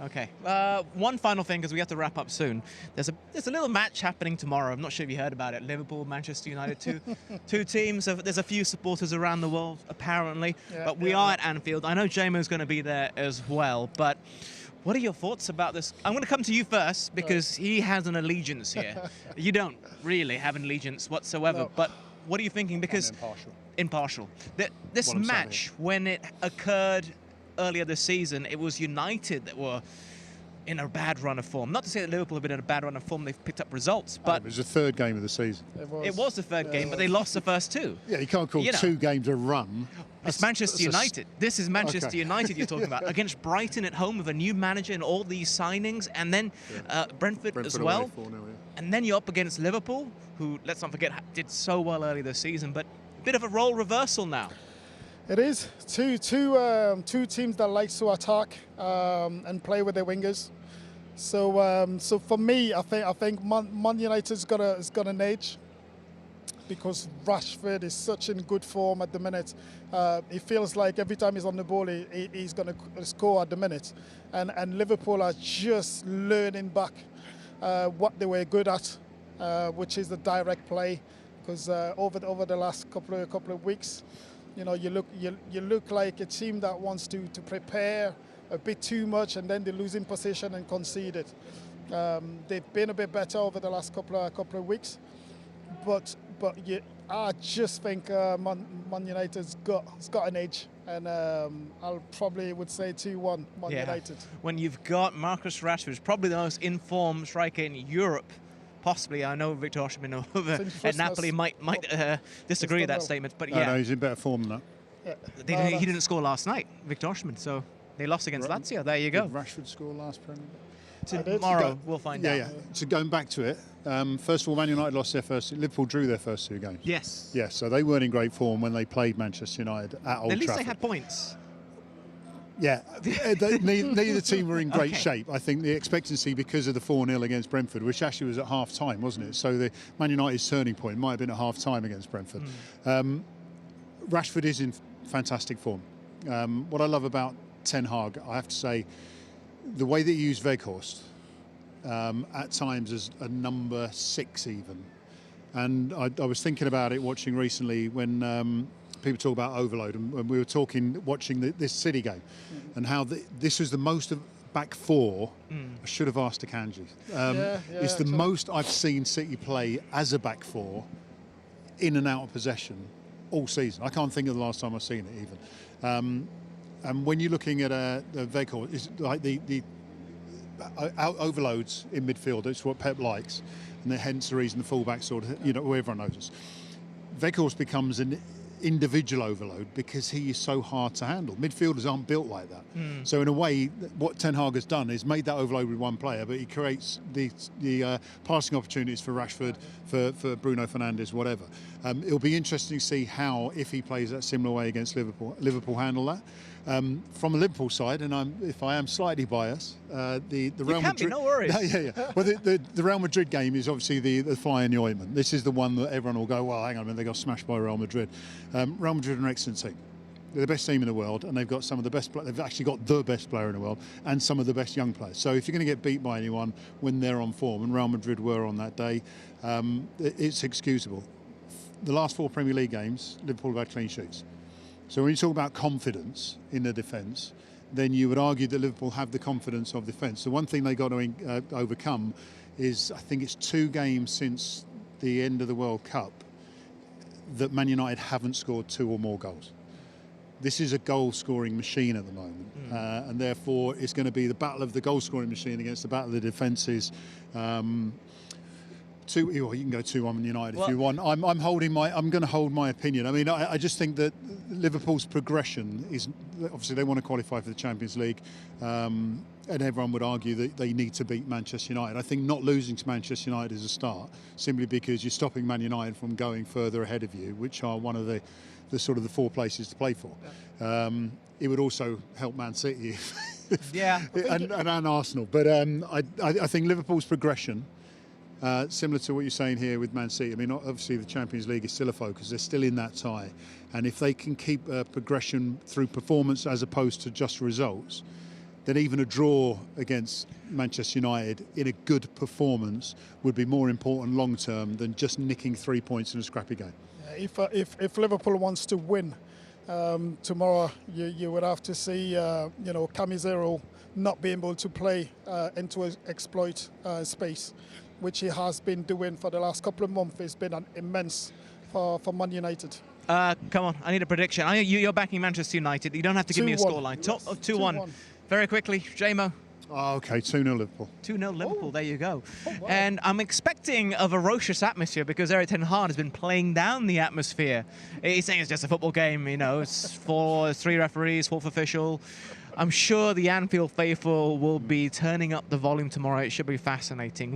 Okay. One final thing, because we have to wrap up soon. There's a little match happening tomorrow. I'm not sure if you heard about it. Liverpool, Manchester United, two teams. There's a few supporters around the world, apparently. But we are at Anfield. I know Jamo's going to be there as well. But what are your thoughts about this? I'm going to come to you first, because he has an allegiance here. You don't really have an allegiance whatsoever. No. But what are you thinking? Because I'm impartial. This match, when it occurred earlier this season, it was United that were in a bad run of form. Not to say that Liverpool have been in a bad run of form, they've picked up results, but it was the third game of the season. It was the third game, but they lost the first two. Yeah, you can't call 2 games a run. It's Manchester United. This is Manchester United you're talking about. Against Brighton at home with a new manager and all these signings, and then Brentford as well. 4-0, and then you're up against Liverpool, who, let's not forget, did so well early this season, but a bit of a role reversal now. It is two teams that like to attack and play with their wingers. So for me, I think Man United's got an edge, because Rashford is such in good form at the minute. It feels like every time he's on the ball, he's going to score at the minute. And Liverpool are just learning back what they were good at, which is the direct play. Because over the last couple of weeks, you know, you look like a team that wants to prepare a bit too much, and then they lose in possession and concede it. They've been a bit better over the last couple of weeks, but I just think Man United's got an edge, and I'll probably would say 2-1 Man United. When you've got Marcus Rashford, probably the most informed striker in Europe. Possibly, I know Victor Osimhen over at Napoli might disagree with that statement, but no, he's in better form than that. He didn't score last night, Victor Osimhen, so they lost against Lazio. There you go. Did Rashford score last Premier League? Tomorrow we'll find out. Yeah. So going back to it, first of all, Man United lost their first. Liverpool drew their first 2 games. Yes. Yes. So they weren't in great form when they played Manchester United at Old Trafford. At least they had points. Yeah, neither team were in great shape. I think the expectancy, because of the 4-0 against Brentford, which actually was at half-time, wasn't it? So the Man United's turning point might have been at half-time against Brentford. Rashford is in fantastic form. What I love about Ten Hag, I have to say, the way that he used Weghorst, at times as a number 6 even. And I was thinking about it watching recently when people talk about overload, and we were watching this City game, and how this was the most of back 4. I should have asked Akanji. It's the most I've seen City play as a back 4 in and out of possession all season. I can't think of the last time I've seen it even. And when you're looking at the Weghorst, it's like the overloads in midfield. It's what Pep likes, and hence the reason the fullback sort of, everyone knows this. Weghorst becomes an individual overload because he is so hard to handle. Midfielders aren't built like that. So in a way, what Ten Hag has done is made that overload with one player, but he creates the passing opportunities for Rashford, for Bruno Fernandes, whatever. It'll be interesting to see how, if he plays that similar way against Liverpool handle that. From a Liverpool side, and if I am slightly biased, the Real Madrid. No worries. Well, the Real Madrid game is obviously the fly in the ointment. This is the one that everyone will go, well, hang on a minute, they got smashed by Real Madrid. Real Madrid are an excellent team. They're the best team in the world, and they've got some of the best. They've actually got the best player in the world, and some of the best young players. So if you're going to get beat by anyone when they're on form, and Real Madrid were on that day, it's excusable. The last 4 Premier League games, Liverpool have had clean sheets. So when you talk about confidence in the defence, then you would argue that Liverpool have the confidence of defence. The one thing they got to overcome is, I think it's 2 games since the end of the World Cup that Man United haven't scored 2 or more goals. This is a goal-scoring machine at the moment, and therefore it's going to be the battle of the goal-scoring machine against the battle of the defences. You can go 2-1 United if you want. I'm going to hold my opinion. I mean, I just think that Liverpool's progression is, obviously they want to qualify for the Champions League, and everyone would argue that they need to beat Manchester United. I think not losing to Manchester United is a start, simply because you're stopping Man United from going further ahead of you, which are one of the sort of the 4 places to play for. It would also help Man City, and Arsenal. But I think Liverpool's progression, similar to what you're saying here with Man City. I mean, obviously the Champions League is still a focus. They're still in that tie. And if they can keep progression through performance as opposed to just results, then even a draw against Manchester United in a good performance would be more important long term than just nicking 3 points in a scrappy game. If Liverpool wants to win tomorrow, you would have to see Camisero not being able to play into an exploit space, which he has been doing for the last couple of months. It's been an immense for Man United. Come on, I need a prediction. You're backing Manchester United. You don't have to give me a 2-1. scoreline. Yes, 2-1. Very quickly, JMO. Oh, okay, 2-0 Liverpool. 2-0 Liverpool, there you go. Oh, wow. And I'm expecting a ferocious atmosphere because Erik ten Hag has been playing down the atmosphere. He's saying it's just a football game, it's 3 referees, 4th official. I'm sure the Anfield faithful will be turning up the volume tomorrow. It should be fascinating.